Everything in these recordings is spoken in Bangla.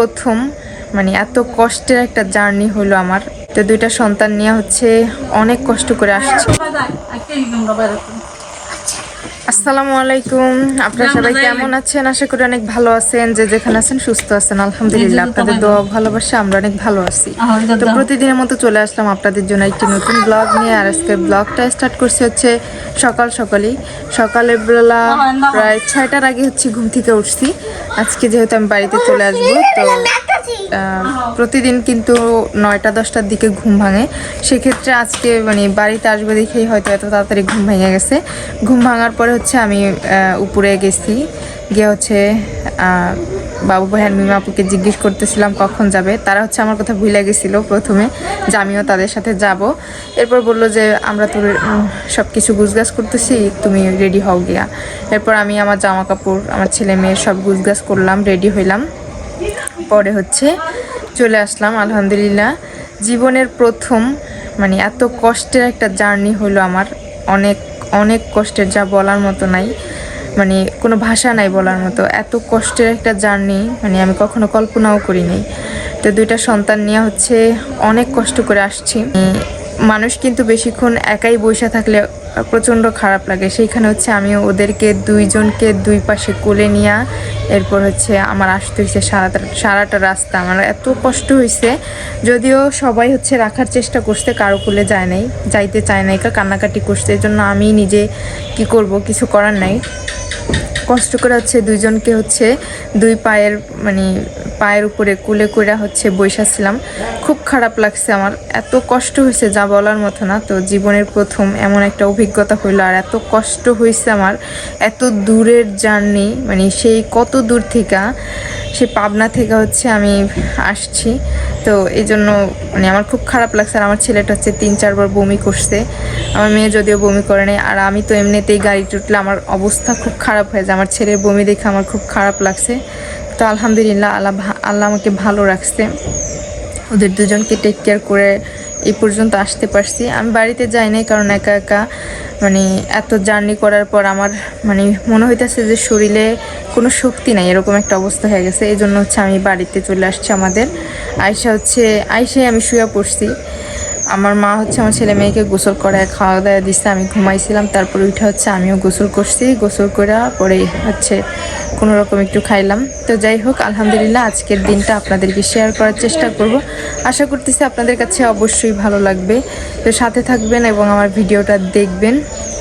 প্রথম মানে এত কষ্টের একটা জার্নি হলো আমার। তো দুইটা সন্তান নিয়ে হচ্ছে অনেক কষ্ট করে আসছি। আসসালামু আলাইকুম, আপনারা সবাই কেমন আছেন? আশা করি অনেক ভালো আছেন, যে যেখানে আছেন সুস্থ আছেন। আলহামদুলিল্লাহ, আপনাদের দোয়া ভালোবাসা আমরা অনেক ভালো আছি। তো প্রতিদিনের মতো চলে আসলাম আপনাদের জন্য একটি নতুন ব্লগ নিয়ে। আর আজকে ব্লগটা স্টার্ট করছি হচ্ছে সকালের বেলা প্রায় 6টার আগে হচ্ছে ঘুম থেকে উঠছি। আজকে যেহেতু আমি বাড়িতে চলে আসবো, তো প্রতিদিন কিন্তু 9টা-10টার দিকে ঘুম ভাঙে। সেক্ষেত্রে আজকে মানে বাড়িতে আসবো দেখেই হয়তো এত তাড়াতাড়ি ঘুম ভেঙে গেছে। ঘুম ভাঙার পরে হচ্ছে আমি উপরে গেছি, গিয়ে হচ্ছে বাবু ভাইয়ের মিমা আপুকে জিজ্ঞেস করতেছিলাম কখন যাবে। তারা হচ্ছে আমার কথা ভুলে গেছিলো প্রথমে, যে আমিও তাদের সাথে যাব। এরপর বললো যে আমরা তো সব কিছু গুছগাছ করতেছি, তুমি রেডি হও গিয়া। এরপর আমি আমার জামা কাপড়, আমার ছেলে মেয়ের সব গুছগাছ করলাম, রেডি হইলাম। পরে হচ্ছে চলে আসলাম। আলহামদুলিল্লাহ, জীবনের প্রথম মানে এত কষ্টের একটা জার্নি হলো আমার। অনেক অনেক কষ্টের, যা বলার মতো নাই, মানে কোনো ভাষা নাই বলার মতো। এত কষ্টের একটা জার্নি মানে আমি কখনো কল্পনাও করিনি। তো দুইটা সন্তান নিয়ে হচ্ছে অনেক কষ্ট করে আসছি। মানুষ কিন্তু বেশিক্ষণ একাই বসে থাকলে প্রচণ্ড খারাপ লাগে। সেইখানে হচ্ছে আমি ওদেরকে দুইজনকে দুই পাশে কোলে নিয়ে এরপর হচ্ছে আমার আসতে হয়েছে সারাটা রাস্তা। আমার এত কষ্ট হয়েছে, যদিও সবাই হচ্ছে রাখার চেষ্টা করছে, কারো কোলে যাইতে চায় নাই, কান্নাকাটি করছে। এই জন্য আমি নিজে কি করব, কিছু করার নাই। কষ্ট করে হচ্ছে দুইজনকে হচ্ছে দুই পায়ের উপরে কুলে করে হচ্ছে বসেছিলাম। খুব খারাপ লাগছে আমার, এত কষ্ট হয়েছে যা বলার মতো না। তো জীবনের প্রথম এমন একটা অভিজ্ঞতা হইলো, আর এত কষ্ট হয়েছে আমার। এত দূরের জার্নি, মানে সেই কত দূর থেকে, সে পাবনা থেকে হচ্ছে আমি আসছি। তো এই জন্য মানে আমার খুব খারাপ লাগছে। আর আমার ছেলেটা হচ্ছে 3-4 বার বমি করছে। আমার মেয়ে যদিও বমি করে নাই। আর আমি তো এমনিতেই গাড়িতে উঠলে আমার অবস্থা খুব খারাপ হয়ে যায়। আমার ছেলের বমি দেখে আমার খুব খারাপ লাগছে। তো আলহামদুলিল্লাহ, আল্লাহ আমাকে ভালো রাখছে, ওদের দুজনকে টেক কেয়ার করে এই পর্যন্ত আসতে পারছি। আমি বাড়িতে যাই নাই, কারণ একা একা মানে এত জার্নি করার পর আমার মানে মনে হইতেছে যে শরীরে কোনো শক্তি নাই, এরকম একটা অবস্থা হয়ে গেছে। এই জন্য হচ্ছে আমি বাড়িতে চলে আসছি। আমাদের আইসাই আমি শুয়ে পড়ছি। আমার মা হচ্ছে আমার ছেলে মেয়েকে গোসল করায় খাওয়া দাওয়া দিচ্ছে, আমি ঘুমাইছিলাম। তারপর উঠে হচ্ছে আমিও গোসল করছি। গোসল করে পরে হচ্ছে কোনো রকম একটু খাইলাম। তো যাই হোক, আলহামদুলিল্লাহ, আজকের দিনটা আপনাদেরকে শেয়ার করার চেষ্টা করব। আশা করতেছি আপনাদের কাছে অবশ্যই ভালো লাগবে। তো সাথে থাকবেন এবং আমার ভিডিওটা দেখবেন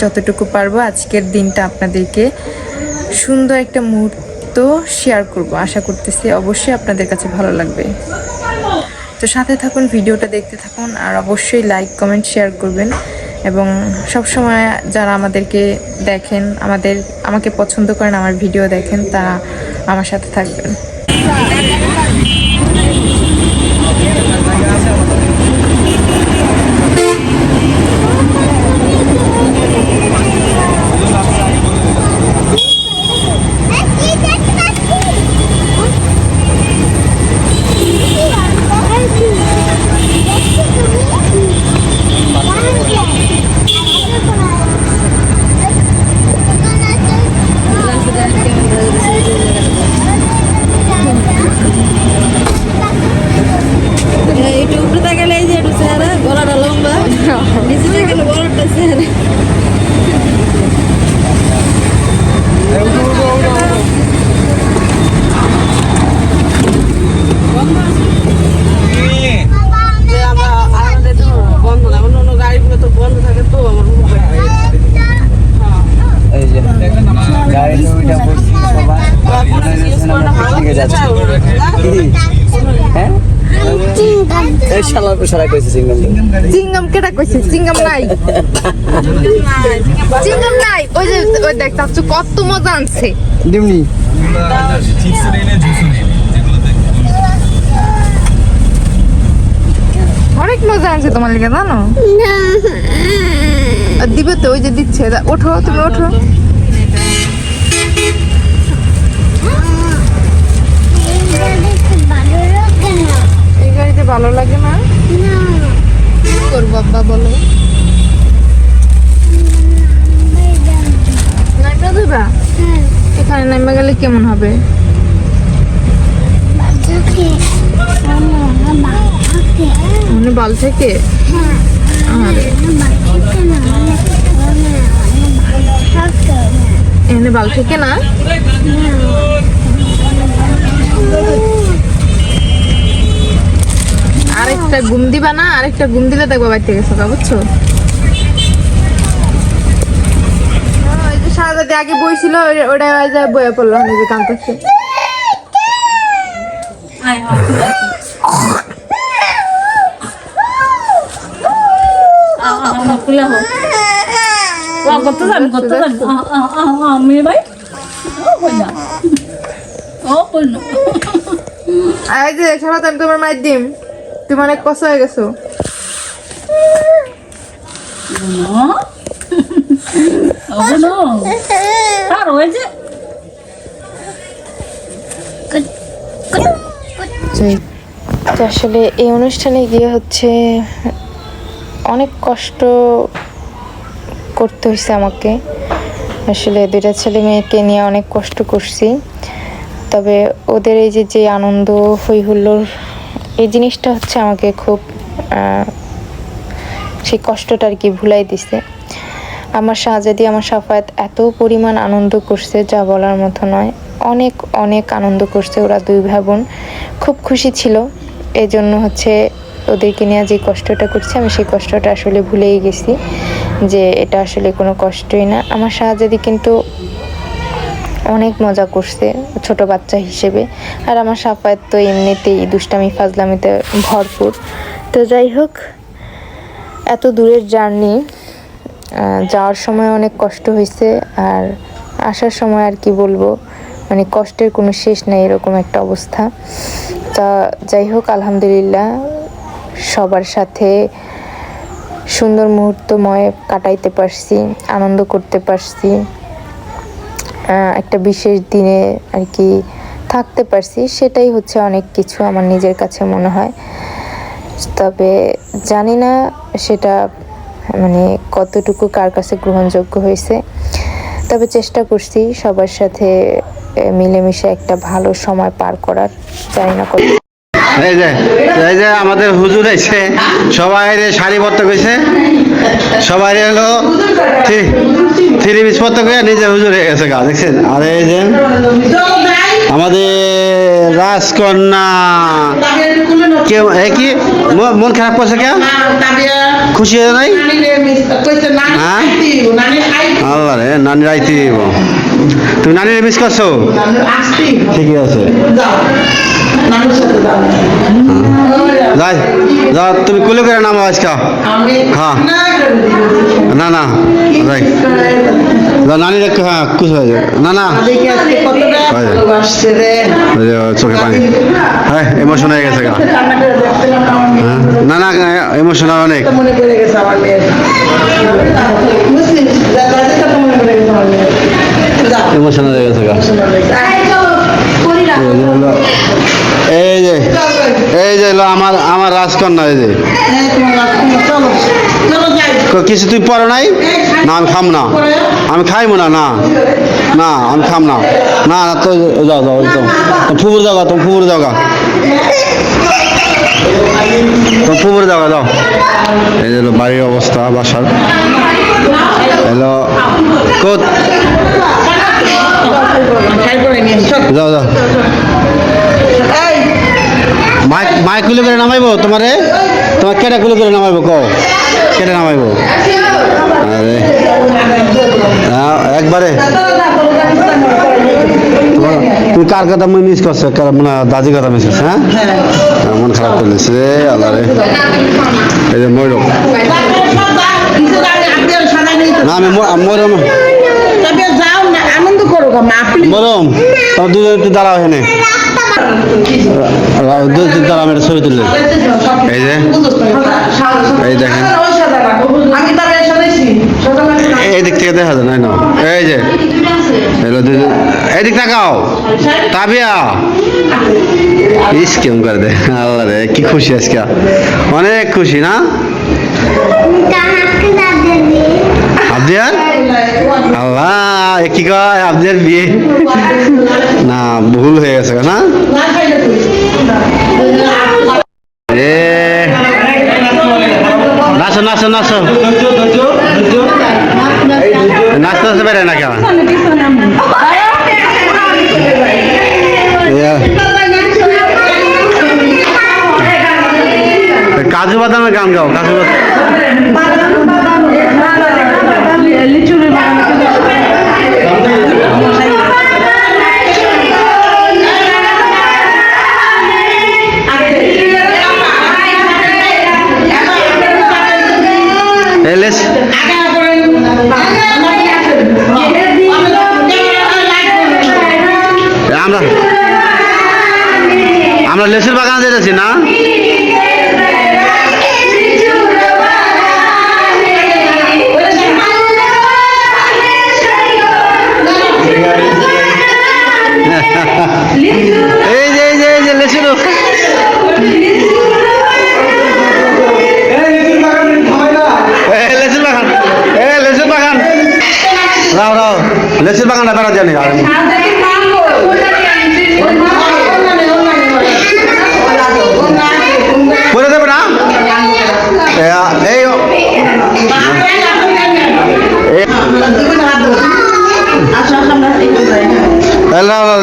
যতটুকু পারবো। আজকের দিনটা আপনাদেরকে সুন্দর একটা মুহূর্ত শেয়ার করব। আশা করতেছি অবশ্যই আপনাদের কাছে ভালো লাগবে। তো সাথে থাকুন, ভিডিওটা দেখতে থাকুন, আর অবশ্যই লাইক কমেন্ট শেয়ার করবেন। এবং সবসময় যারা আমাদেরকে দেখেন, আমাকে পছন্দ করেন, আমার ভিডিও দেখেন, তারা আমার সাথে থাকবেন। চিংগাম কেটা কইছে? চিংগাম নাই, চিংগাম নাই। ওই যে ওই দেখ চাচু কত মজা আনছে। ডিমনি অনেক মজা আনছে তোমার লিগে, জানো? দিবে তো, ওই যে দিচ্ছে। ওঠো, তুমি ওঠো। এই গাড়িতে ভালো লাগে না? কি করবো আব্বা বলো? নাইমা দেবা? এখানে নাইমা গেলে কেমন হবে? বাল থেকে? এনে বাল থেকে না? আরেকটা ঘুম দিবা না? আরেকটা ঘুম দিলে দেখবো বাইতে গেছো, বুঝছো? সারাদি আগে বইছিল, ওটা বয়ে পড়লো নিজে কাঁদতেছে। তোমার মায়ের ডিম, তুমি অনেক কষ্ট হয়ে গেছো। আসলে এই অনুষ্ঠানে গিয়ে হচ্ছে অনেক কষ্ট করতে হয়েছে আমাকে। আসলে দুইটা ছেলে মেয়েকে নিয়ে অনেক কষ্ট করছি। তবে ওদের এই যে আনন্দ হই হুল্লোড়, এই জিনিসটা হচ্ছে আমাকে খুব সেই কষ্টটা আর কি ভুলাই দিছে। আমার শাহজাদি, আমার সাফায়াত এত পরিমাণ আনন্দ করছে যা বলার মতো নয়। অনেক অনেক আনন্দ করছে ওরা দুই ভাই বোন, খুব খুশি ছিল। এই জন্য হচ্ছে ওদেরকে নিয়ে যে কষ্টটা করছি, আমি সেই কষ্টটা আসলে ভুলেই গেছি যে এটা আসলে কোনো কষ্টই না। আমার শাহজাদি কিন্তু অনেক মজা করছে ছোট বাচ্চা হিসেবে, আর আমার সাফায়াত তো এমনিতেই দুষ্টামি ফাজলামিতে ভরপুর। তো যাই হোক, এত দূরের জার্নি, যাওয়ার সময় অনেক কষ্ট হয়েছে, আর আসার সময় আর কি বলবো, মানে কষ্টের কোনো শেষ নেই, এরকম একটা অবস্থা। তা যাই হোক, আলহামদুলিল্লাহ সবার সাথে সুন্দর মুহূর্তময় কাটাইতে পারছি, আনন্দ করতে পারছি, একটা বিশেষ দিনে আর কি থাকতে পারছি, সেটাই হচ্ছে অনেক কিছু আমার নিজের কাছে মনে হয়। তবে জানি না সেটা মানে কতটুকু কার কাছে গ্রহণযোগ্য হয়েছে, তবে চেষ্টা করছি সবার সাথে মিলেমিশে একটা ভালো সময় পার করার। জানি না কত। এই যে আমাদের হুজুর এসে সবাই শাড়ি পরতে গেছে, সবাই হলো থ্রি পিস পরতে গিয়ে নিজে হুজুর হয়ে গেছে গা, দেখছেন? আর এই যে আমাদের রাজকন্যা, কেউ কি মন খারাপ করছে, কেউ খুশি হয়ে নাই? হ্যাঁ, আল্লাহ রে, নানির আইতে দিব। তুমি নানির মিস করছো? ঠিকই আছে, যাই যা, তুমি কুলে করে নামো আজকে। হ্যাঁ, না না যাই নানি দেখো। হ্যাঁ, খুশি হয়ে যায়। না না, চোখে পানি, হ্যাঁ ইমোশন হয়ে গেছে। না না, ইমোশনাল অনেক। ইমোশনাল হয়ে গেছে। এই যে আমার রাজকন্যা, এই যে কিছু তুই পড়ো নাই? না আমি খাম না, আমি খাইবো না, না না আমি খাম না, না না তো যাও যাও, ফুবুর যাওয়া, তুমি ফুবুর যাওয়া, তুমি ফুবুর যাওয়া যাও। এই যে বাড়ির অবস্থা, বাসার হ্যালো কোথ, যাও যাও। মাইক কুলে করে নামাইবো তোমারে? তোমার কেটা কুলে করে নামাইবো? কও কেটে নামাইবো? আরে একবারে তুমি কার কথা মিস করছো? মানে দাদি কথা মিস করছো? হ্যাঁ, মন খারাপ করলেছে রে আল্লাহ রে। এই যে ময়ূর, না আমি মরম মরম, তোমার দুজন একটু দাঁড়াও এখানে, দাঁড়া আমি একটা ছবি তুললে। এই যে এই দেখেন, এই দিক থেকে দেখা যায় না, এই যে এদিক তাকাও, তাবিয়া কেমন করে দে। আল্লাহ রে কি খুশি আজকে, অনেক খুশি না? আবদিয়ার, আল্লাহ কি কয় আবদিয়ার বিয়ে? না ভুল হয়ে গেছে না? নাচো নাচতে নাচতে বেড়ে না কেমন কাজু বাদামের গান গাও কাজু এলেস আমরা লেসুর বাগান যেতেছি না এই যে এই যে এই যে লেসুর লেসুর বাগান লেসুর বাগান রাও রাও লেসুর বাগানটা বেড়া জানি বলে দেবে না এই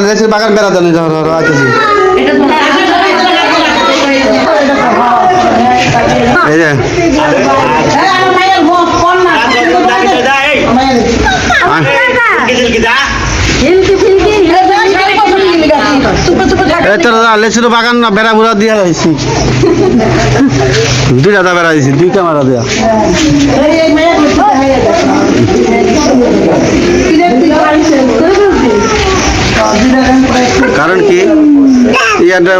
লেসুর বাগান বেড়া জানি আইতেছি এই যে লেচুর বাগান না বেড়া বুড়া দিয়া হয়েছি দুইটা বেড়া দিয়েছি দুই ক্যামেরা দেওয়া কারণ কি ইয়াটা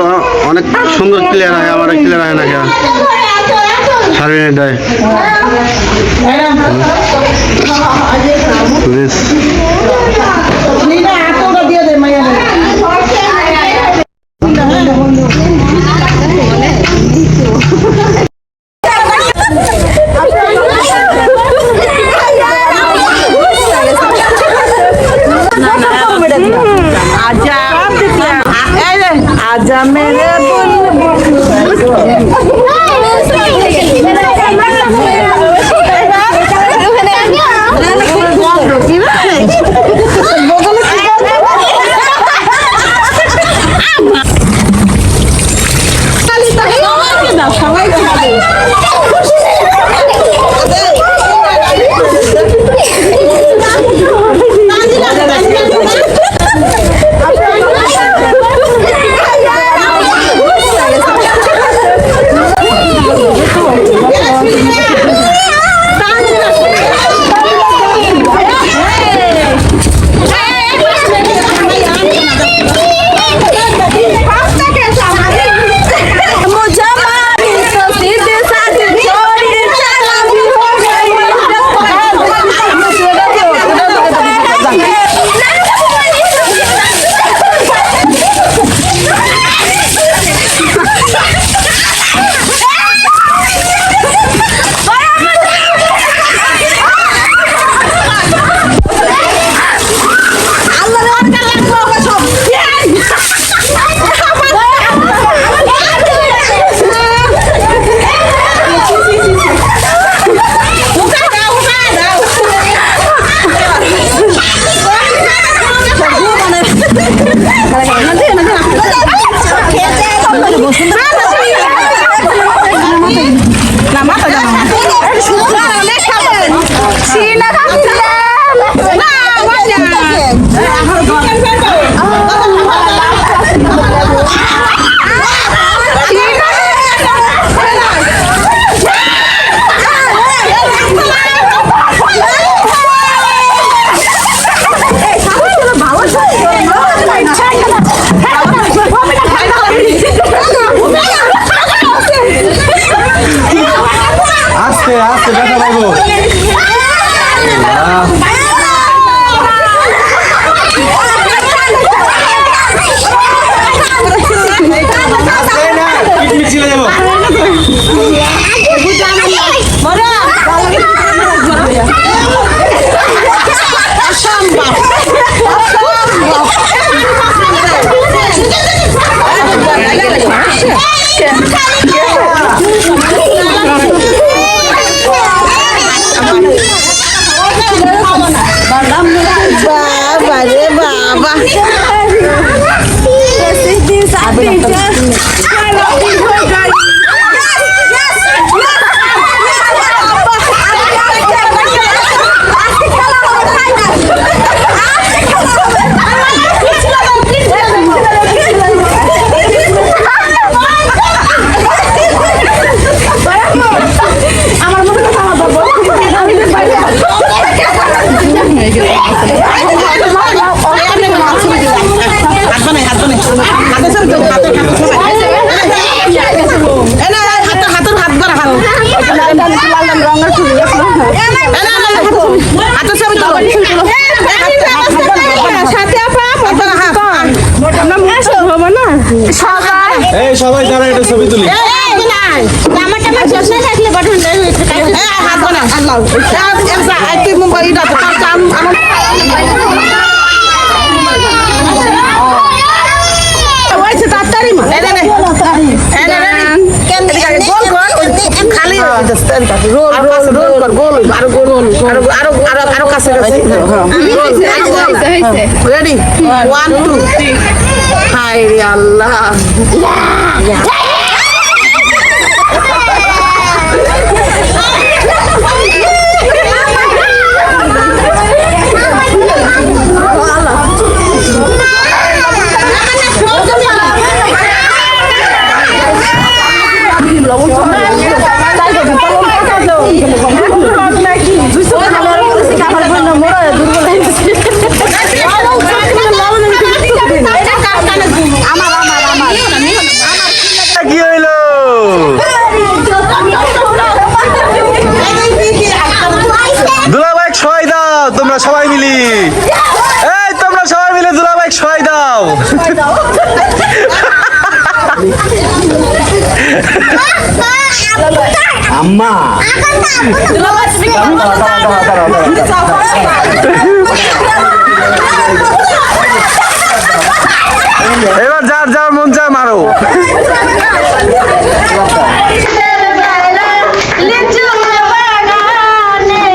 অনেক সুন্দর ক্লিয়ার হয় আমার ক্লিয়ার হয় না কেন সার্ভিস দেয় आजा मेरे একটা ছবি তুলি তুই মুম্বাই তাড়াতাড়ি মা খালি রোল রোল রোল কর গোল আরো গোল আরো আরো আরো আরো কাছে কাছে রেডি 1 2 3 হায় রে আল্লাহ কি হইলো দুলাভাই ছয় দাও তোমরা সবাই মিলি এই তোমরা সবাই মিলে দুলাভাই ছয় দাও আম্মা এবার যার যার মন চায় মারো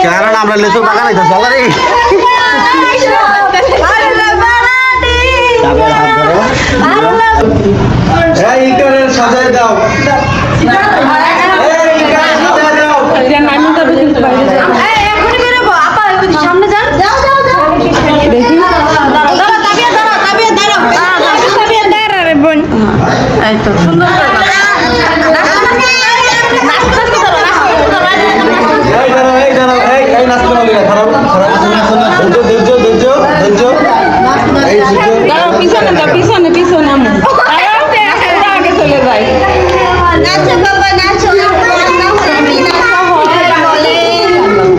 কারণ আমরা লেচু বাগান হইতো চল রে এই ইটারে সাজাই দাও এই ইটারে সাজাই দাও এই দাঁড়াও এই দাঁড়াও এই নাচতে হবে না খারাপ খারাপ ধৈর্য ধৈর্য ধৈর্য এই ধৈর্য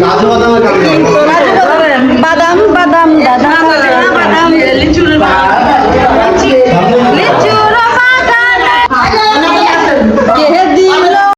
কাজু বাদামের কাজ বাদাম বাদাম দাদা বাদাম লিচুর লিচুর